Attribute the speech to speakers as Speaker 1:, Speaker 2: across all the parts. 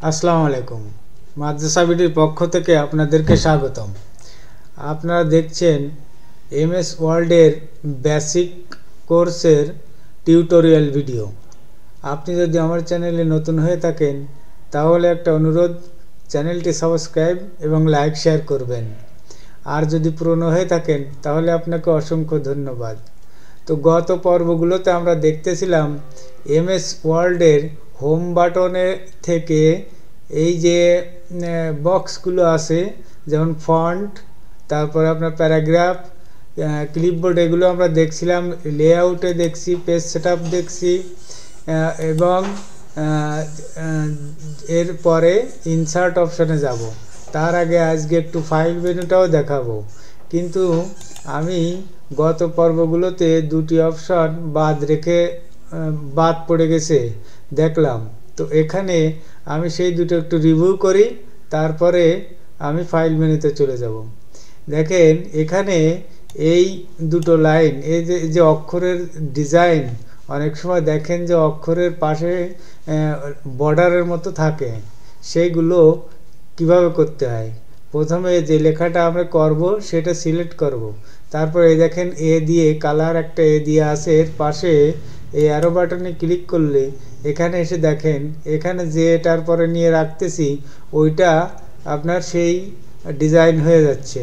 Speaker 1: আসসালামু আলাইকুম। মাদ্রাসা বিডির পক্ষ থেকে আপনাদেরকে স্বাগতম। আপনারা দেখছেন এমএস ওয়ার্ল্ডের বেসিক কোর্সের টিউটোরিয়াল ভিডিও। আপনি যদি আমার চ্যানেলে নতুন হয়ে থাকেন তাহলে একটা অনুরোধ, চ্যানেলটি সাবস্ক্রাইব এবং লাইক শেয়ার করবেন। আর যদি পুরনো হয়ে থাকেন তাহলে আপনাকে অসংখ্য ধন্যবাদ। তো গত পর্বগুলোতে আমরা দেখতেছিলাম এমএস ওয়ার্ল্ডের হোম বাটনে থেকে এই যে বক্সগুলো আছে, যেমন ফন্ট, তারপরে আপনার প্যারাগ্রাফ, ক্লিপবোর্ড, এগুলো আমরা দেখছিলাম। লেআউটে দেখছি, পেজ সেটআপ দেখছি, এবং এরপরে ইনসার্ট অপশানে যাব। তার আগে আজকে একটু ফাইল মেনুটাও দেখাবো। কিন্তু আমি গত পর্বগুলোতে দুটি অপশন বাদ পড়ে গেছে দেখলাম। তো এখানে আমি সেই দুটো একটু রিভিউ করি, তারপরে আমি ফাইল মেনুতে চলে যাব। দেখেন এখানে এই দুটো লাইন, এই যে অক্ষরের ডিজাইন, অনেক সময় দেখেন যে অক্ষরের পাশে বর্ডারের মতো থাকে, সেইগুলো কিভাবে করতে হয়। প্রথমে যে লেখাটা আমরা করব সেটা সিলেক্ট করব। তারপর এই দেখেন এ দিয়ে কালার একটা এ দিয়ে আছে, এর পাশে এই অ্যারো বাটনে ক্লিক করলে এখানে এসে দেখেন এখানে যে এটার পরে নিয়ে রাখতেছি ওইটা আপনার সেই ডিজাইন হয়ে যাচ্ছে।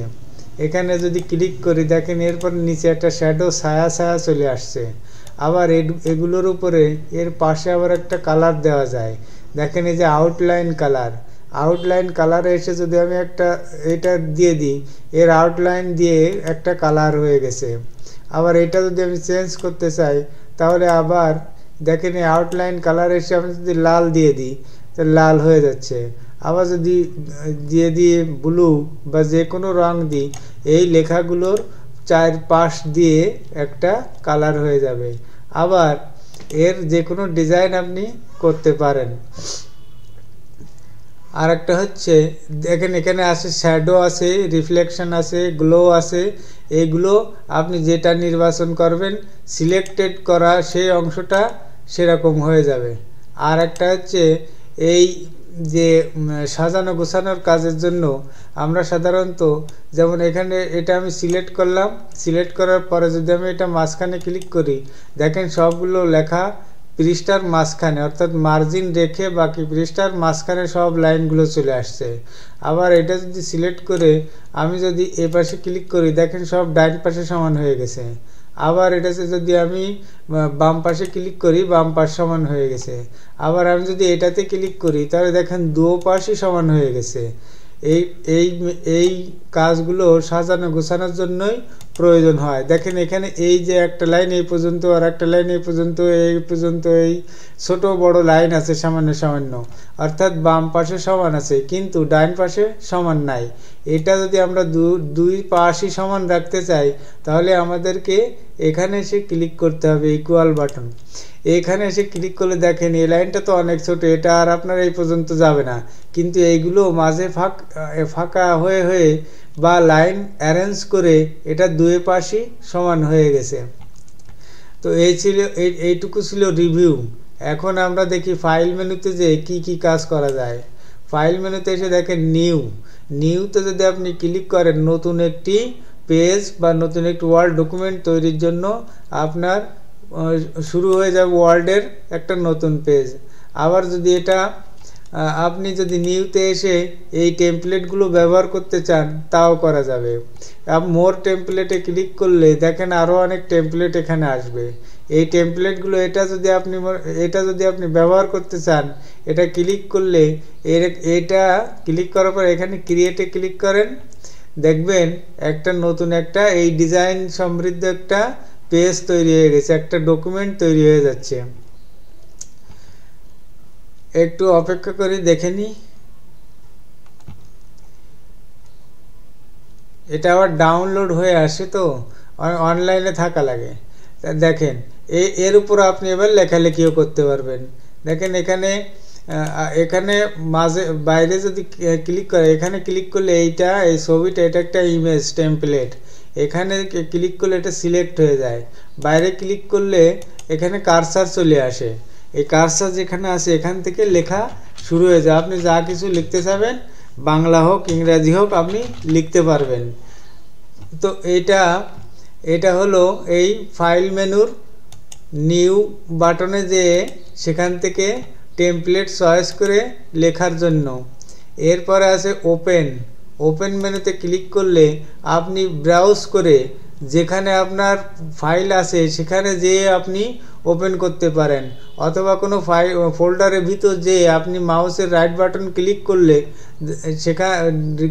Speaker 1: এখানে যদি ক্লিক করি দেখেন এরপর নিচে একটা শ্যাডো ছায়া চলে আসছে। আবার এগুলোর উপরে এর পাশে আবার একটা কালার দেওয়া যায়। দেখেন এই যে আউটলাইন কালারে এসে যদি আমি এটা দিয়ে দিই, এর আউটলাইন দিয়ে একটা কালার হয়ে গেছে। আবার এটা যদি আমি চেঞ্জ করতে চাই তাহলে আবার দেখেন এই আউটলাইন কালার এসে আমি যদি লাল দিয়ে দিই তো লাল হয়ে যাচ্ছে। আবার যদি দিয়ে ব্লু বা যে কোনো রং দিই, এই লেখাগুলোর চারপাশ দিয়ে একটা কালার হয়ে যাবে। আবার এর যে কোনো ডিজাইন আপনি করতে পারেন। আর একটা হচ্ছে দেখেন এখানে আছে শ্যাডো আছে, রিফ্লেকশন আছে, গ্লো আছে। এইগুলো আপনি যেটা নির্বাচন করবেন, সিলেক্টেড করা সেই অংশটা সেরকম হয়ে যাবে। আর একটা হচ্ছে এই যে সাজানো গোছানোর কাজের জন্য আমরা সাধারণত, যেমন এখানে এটা আমি সিলেক্ট করলাম, সিলেক্ট করার পরে যদি আমি এটা মাঝখানে ক্লিক করি দেখেন সবগুলো লেখা পৃষ্ঠার মাঝখানে, অর্থাৎ মার্জিন রেখে বাকি পৃষ্ঠার মাঝখানে সব লাইনগুলো চলে আসছে। আবার এটা যদি সিলেক্ট করে আমি যদি এ পাশে ক্লিক করি দেখেন সব ডাইন পাশে সমান হয়ে গেছে। আবার এটাতে যদি আমি বাম পাশে ক্লিক করি বাম পাশ সমান হয়ে গেছে। আবার আমি যদি এটাতে ক্লিক করি তাহলে দেখেন দু পাশই সমান হয়ে গেছে। এই এই এই কাজগুলো সাজানো গোছানোর জন্যই প্রয়োজন হয়। দেখেন এখানে এই যে একটা লাইন এই পর্যন্ত, আর একটা লাইন এই পর্যন্ত, এই ছোট বড় লাইন আছে সামান্য, অর্থাৎ বাম পাশে সমান আছে কিন্তু ডাইন পাশে সমান নাই। এটা যদি আমরা দুই পাশই সমান রাখতে চাই তাহলে আমাদেরকে এখানে এসে ক্লিক করতে হবে, ইকুয়াল বাটন। এখানে এসে ক্লিক করলে দেখেন এই লাইনটা তো অনেক ছোট, এটা আর আপনার এই পর্যন্ত যাবে না, কিন্তু এইগুলো মাঝে ফাঁকা হয়ে বা লাইন অ্যারেঞ্জ করে এটা দুই পাশই সমান হয়ে গেছে। তো এইটুকু ছিল রিভিউ। এখন আমরা দেখি ফাইল মেনুতে যে কি কাজ করা যায়। ফাইল মেনুতে এসে দেখেন নিউতে যদি আপনি ক্লিক করেন নতুন একটি পেজ বা নতুন একটি ওয়ার্ড ডকুমেন্ট তৈরির জন্য আপনার শুরু হয়ে যাবে ওয়ার্ল্ডের একটা নতুন পেজ। আবার যদি এটা আপনি যদি নিউতে এসে এই টেমপ্লেটগুলো ব্যবহার করতে চান তাও করা যাবে। মোর টেমপ্লেটে ক্লিক করলে দেখেন আরও অনেক টেমপ্লেট এখানে আসবে। এই টেমপ্লেটগুলো এটা যদি আপনি ব্যবহার করতে চান, এটা ক্লিক করলে এটা ক্লিক করার পর এখানে ক্রিয়েটে ক্লিক করেন, দেখবেন একটা নতুন একটা এই ডিজাইন সমৃদ্ধ একটা পেজ তৈরি হয়ে গেছে, একটা ডকুমেন্ট তৈরি হয়ে যাচ্ছে। একটু অপেক্ষা করে দেখে নি। এটা আবার ডাউনলোড হয়ে আসে, তো অনলাইনে থাকা লাগে। দেখেন এর উপর আপনি এবার লেখালেখিও করতে পারবেন। দেখেন এখানে মাঝে বাইরে যদি ক্লিক করে, এখানে ক্লিক করলে এই ছবিটা এটা একটা ইমেজ টেমপ্লেট, এখানে ক্লিক করলে এটা সিলেক্ট হয়ে যায়। বাইরে ক্লিক করলে এখানে কার্সার চলে আসে, এই কার্সার যেখানে আছে এখান থেকে লেখা শুরু হয়ে যায়। আপনি যা কিছু লিখতে চাবেন, বাংলা হোক ইংরাজি হোক, আপনি লিখতে পারবেন। তো এটা হলো এই ফাইল মেনুর নিউ বাটনে যেয়ে সেখান থেকে টেমপ্লেট চয়েস করে লেখার জন্য। এরপরে আছে ওপেন মেনুতে ক্লিক করলে আপনি ব্রাউজ করে যেখানে আপনার ফাইল আছে সেখানে যেয়ে আপনি ওপেন করতে পারেন, অথবা কোনো ফোল্ডারের ভিতর যেয়ে আপনি মাউসের রাইট বাটন ক্লিক করলে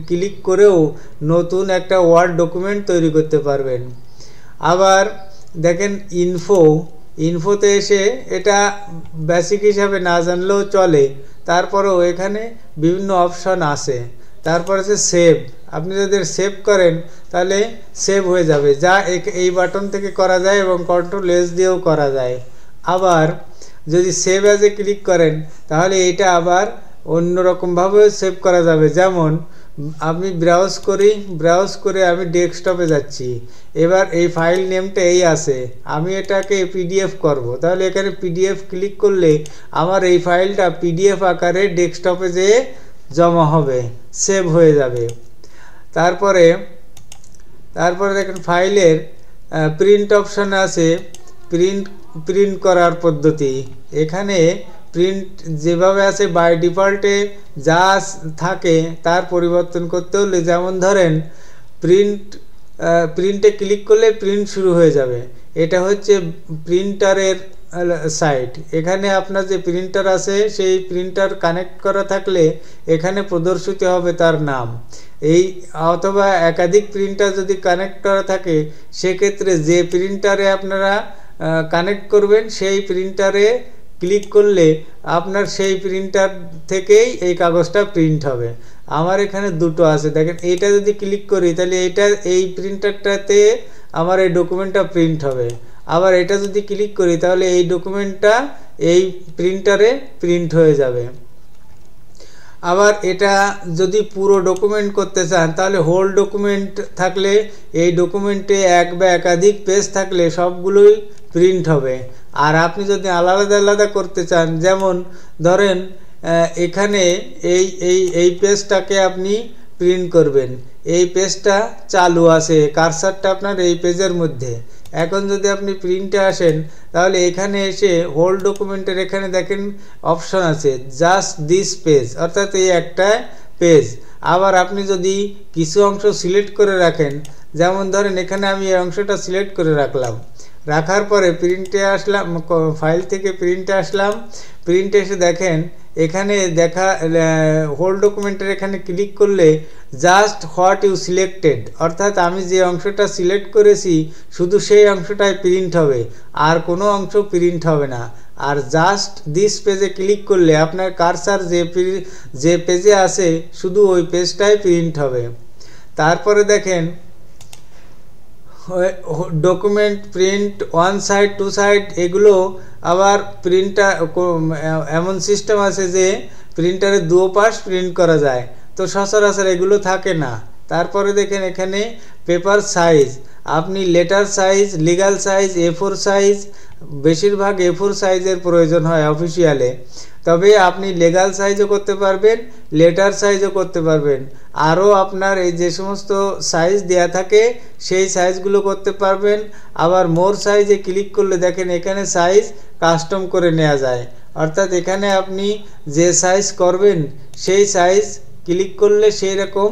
Speaker 1: ক্লিক করেও নতুন একটা ওয়ার্ড ডকুমেন্ট তৈরি করতে পারবেন। আবার দেখেন ইনফোতে এসে, এটা বেসিক হিসাবে না জানলেও চলে, তারপরেও এখানে বিভিন্ন অপশন আছে। তারপর আছে সেভ, আপনি যদি সেভ করেন তাহলে সেভ হয়ে যাবে, যা এই বাটন থেকে করা যায় এবং কন্ট্রোল-S দিয়েও করা যায়। আবার যদি সেভ অ্যাজে ক্লিক করেন তাহলে এটা আবার অন্যরকমভাবেও সেভ করা যাবে। যেমন আমি ব্রাউজ করে আমি ডেস্কটপে যাচ্ছি, এবার এই ফাইল নেমটা এই আছে, আমি এটাকে পিডিএফ করব, তাহলে এখানে পিডিএফ ক্লিক করলে আমার এই ফাইলটা পিডিএফ আকারে ডেস্কটপে যেয়ে জমা হবে, সেভ হয়ে যাবে। তারপরে দেখেন ফাইলের প্রিন্ট অপশন আছে, প্রিন্ট করার পদ্ধতি। এখানে প্রিন্ট যেভাবে আছে বাই ডিফল্টে যা থাকে তার পরিবর্তন করতে হলে, যেমন ধরেন প্রিন্টে ক্লিক করলে প্রিন্ট শুরু হয়ে যাবে, এটা হচ্ছে প্রিন্টারের সাইট। এখানে আপনার যে প্রিন্টার আছে সেই প্রিন্টার কানেক্ট করা থাকলে এখানে প্রদর্শিত হবে তার নাম। অথবা একাধিক প্রিন্টার যদি কানেক্ট করা থাকে সেক্ষেত্রে যে প্রিন্টারে আপনারা কানেক্ট করবেন সেই প্রিন্টারে ক্লিক করলে আপনার সেই প্রিন্টার থেকেই এই কাগজটা প্রিন্ট হবে। আমার এখানে দুটো আছে, দেখেন এইটা যদি ক্লিক করি তাহলে এই প্রিন্টারটাতে আমার এই ডকুমেন্টটা প্রিন্ট হবে। আবার এটা যদি ক্লিক করি তাহলে এই ডকুমেন্টটা এই প্রিন্টারে প্রিন্ট হয়ে যাবে। আবার এটা যদি পুরো ডকুমেন্ট করতে চান তাহলে হোল ডকুমেন্ট থাকলে, এই ডকুমেন্টে এক বা একাধিক পেজ থাকলে সবগুলোই প্রিন্ট হবে। আর আপনি যদি আলাদা আলাদা করতে চান, যেমন ধরেন এখানে এই পেজটাকে আপনি প্রিন্ট করবেন, এই পেজটা চালু আছে, কারসারটা আপনার এই পেজের মধ্যে। এখন যদি আপনি প্রিন্টে আসেন তাহলে এখানে এসে হোল ডকুমেন্টের এখানে দেখেন অপশন আছে জাস্ট দিস পেজ, অর্থাৎ এই একটা পেজ। আবার আপনি যদি কিছু অংশ সিলেক্ট করে রাখেন, যেমন ধরেন এখানে আমি এই অংশটা সিলেক্ট করে রাখার পরে প্রিন্টে আসলাম, ফাইল থেকে প্রিন্টে আসলাম, প্রিন্টে এসে দেখেন এখানে হোল ডকুমেন্টের এখানে ক্লিক করলে জাস্ট হোয়াট ইউ সিলেক্টেড, অর্থাৎ আমি যে অংশটা সিলেক্ট করেছি শুধু সেই অংশটাই প্রিন্ট হবে, আর কোনো অংশ প্রিন্ট হবে না। আর জাস্ট দিস পেজে ক্লিক করলে আপনার কারসার যে পেজে আছে শুধু ওই পেজটাই প্রিন্ট হবে। তারপরে দেখেন document print one side two side, এগুলো আবার প্রিন্টার এমন সিস্টেম আছে যে প্রিন্টারে দুও পাশ প্রিন্ট করা যায়, তো সচরাচর এগুলো থাকে না। তারপরে দেখেন এখানে পেপার সাইজ, আপনি letter size, legal size, A4 size, বেশিরভাগ A4 সাইজের প্রয়োজন হয় অফিসিয়ালে, তবে আপনি লিগাল সাইজও করতে পারবেন, লেটার সাইজও করতে পারবেন। আরও আপনার এই যে সমস্ত সাইজ দেয়া থাকে সেই সাইজগুলো করতে পারবেন। আবার মোর সাইজে ক্লিক করলে দেখেন এখানে সাইজ কাস্টম করে নেওয়া যায়, অর্থাৎ এখানে আপনি যে সাইজ করবেন সেই সাইজ ক্লিক করলে সেই রকম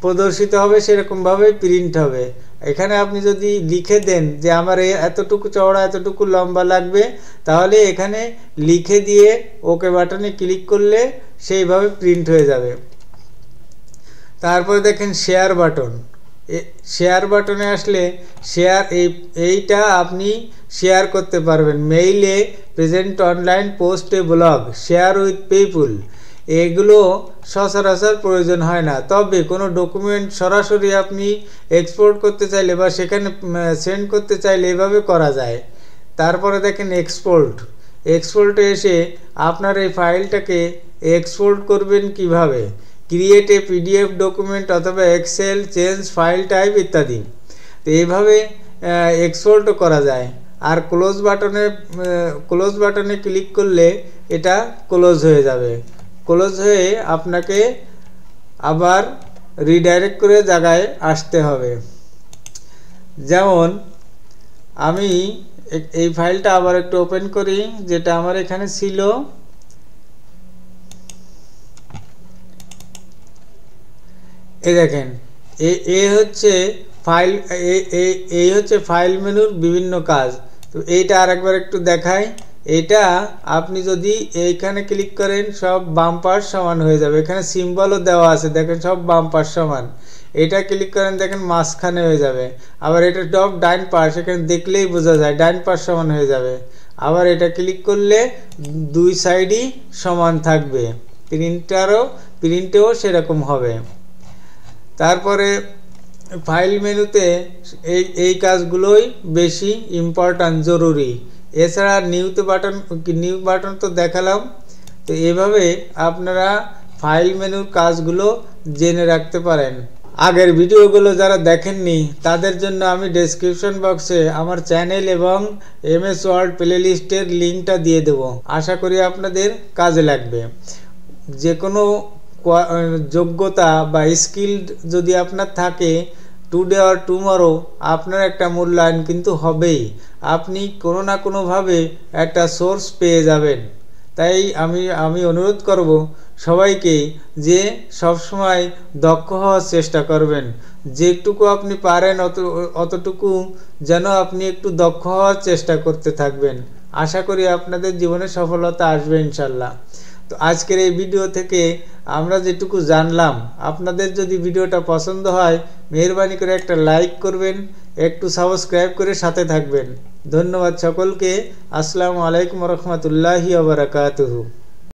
Speaker 1: প্রদর্শিত হবে, সেরকমভাবে প্রিন্ট হবে। এখানে আপনি যদি লিখে দেন যে আমার এতটুকু চওড়া এতটুকু লম্বা লাগবে, তাহলে এখানে লিখে দিয়ে ওকে বাটনে ক্লিক করলে সেইভাবে প্রিন্ট হয়ে যাবে। তারপরে দেখেন শেয়ার বাটনে আসলে এইটা আপনি শেয়ার করতে পারবেন, মেইলে, present, online, post, blog, share with people. এগুলো সচরাচর প্রয়োজন হয় না, তবে কোনো ডকুমেন্ট সরাসরি আপনি এক্সপোর্ট করতে চাইলে বা সেখানে সেন্ড করতে চাইলে এভাবে করা যায়। তারপরে দেখেন এক্সপোর্টে এসে আপনার এই ফাইলটাকে এক্সপোর্ট করবেন কিভাবে, ক্রিয়েট এ পিডিএফ ডকুমেন্ট অথবা এক্সেল, চেঞ্জ ফাইল টাইপ ইত্যাদি। তো এইভাবে এক্সপোর্টও করা যায়। আর ক্লোজ বাটনে ক্লিক করলে এটা ক্লোজ হয়ে যাবে। ক্লোজ হয়ে আপনাকে আবার রিডাইরেক্ট করে জায়গায় আসতে হবে। যেমন আমি এই ফাইলটা আবার একটু ওপেন করি, যেটা আমার এখানে ছিল। এই দেখেন, এই হচ্ছে ফাইল, এই হচ্ছে ফাইল মেনুর বিভিন্ন কাজ। তো এইটা আরেকবার একটু দেখাই। এটা আপনি যদি এইখানে ক্লিক করেন সব বাম পাশ সমান হয়ে যাবে। এখানে সিম্বলও দেওয়া আছে, দেখেন সব বাম পাশ সমান। এটা ক্লিক করেন, দেখেন মাঝখানে হয়ে যাবে। আবার এটা টপ ডাইন পাশ, এখানে দেখলেই বোঝা যায় ডাইন পাশ সমান হয়ে যাবে। আবার এটা ক্লিক করলে দুই সাইডই সমান থাকবে। প্রিন্টেও সেরকম হবে। তারপরে ফাইল মেনুতে এই কাজগুলোই বেশি ইম্পর্ট্যান্ট, জরুরি। এছাড়া নিউ বাটন তো দেখালাম। তো এভাবে আপনারা ফাইল মেনুর কাজগুলো জেনে রাখতে পারেন। আগের ভিডিওগুলো যারা দেখেননি তাদের জন্য আমি ডেসক্রিপশন বক্সে আমার চ্যানেল এবং MS ওয়ার্ড প্লেলিস্টের লিঙ্কটা দিয়ে দেব। আশা করি আপনাদের কাজে লাগবে। যে কোনো যোগ্যতা বা স্কিল যদি আপনার থাকে, টুডে অর টুমরো আপনার একটা মূল্যায়ন কিন্তু হবেই। আপনি কোনো না কোনোভাবে একটা সোর্স পেয়ে যাবেন। তাই আমি অনুরোধ করব সবাইকে যে সবসময় দক্ষ হওয়ার চেষ্টা করবেন। যেটুকু আপনি পারেন অতটুকু যেন আপনি একটু দক্ষ হওয়ার চেষ্টা করতে থাকবেন। আশা করি আপনাদের জীবনে সফলতা আসবে ইনশাল্লাহ। তো আজকের এই ভিডিও থেকে আমরা যেটুকু জানলাম, আপনাদের যদি ভিডিওটা পছন্দ হয় মেহেরবানি করে একটা লাইক করবেন, একটু সাবস্ক্রাইব করে সাথে থাকবেন। ধন্যবাদ সকলকে। আসসালামু আলাইকুম রহমতুল্লাহি ওয়া বারাকাতুহু।